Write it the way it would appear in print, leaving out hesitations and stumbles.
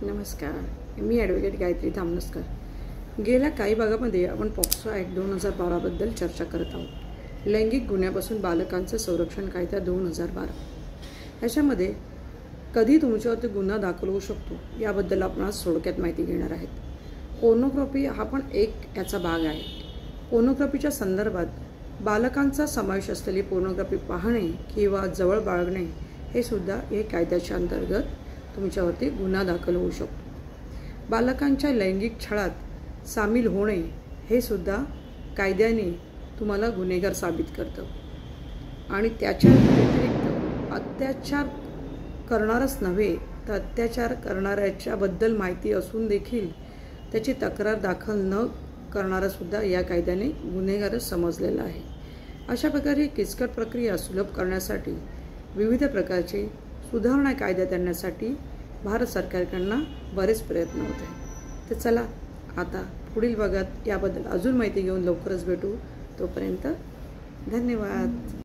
नमस्कार, मी ॲडव्होकेट गायत्री तामनस्कर। गेल्या काही भागामध्ये आपण पॉक्सो ॲक्ट 2012 बद्दल चर्चा करत आहोत। लैंगिक गुन्ह्यापासून बालकांचं संरक्षण कायदा 2012 याच्यामध्ये कधी तुमच्यावरती गुन्हा दाखल होऊ शकतो याबद्दल आपण आज थोडक्यात माहिती घेणार आहेत। पोर्नोग्राफी हा पण एक याचा भाग आहे। पोर्नोग्राफीच्या संदर्भात बालकांचा समावेश असलेली पोर्नोग्राफी पाहणे किंवा जवळ बाळगणे हे सुद्धा या कायद्याच्या अंतर्गत तुमच्यावरती गुन्हा दाखल होऊ शकतो। बालकांच्या लैंगिक छळात सामील होणे हे सुद्धा कायद्याने तुम्हाला गुन्हेगार साबित करतं आणि त्याच्या व्यतिरिक्त अत्याचार करणारच नव्हे तर अत्याचार करणाऱ्याच्याबद्दल माहिती असून देखील त्याची तक्रार दाखल न करणारा सुद्धा या कायद्याने गुन्हेगारच समजलेला आहे। अशा प्रकारे किचकट प्रक्रिया सुलभ करण्यासाठी विविध प्रकारचे सुधारणा कायद्यात आणण्यासाठी भारत सरकारकडून बरेच प्रयत्न होत आहेत। तर चला आता पुढील भागात याबद्दल अजून माहिती घेऊन लवकरच भेटू। तोपर्यंत धन्यवाद।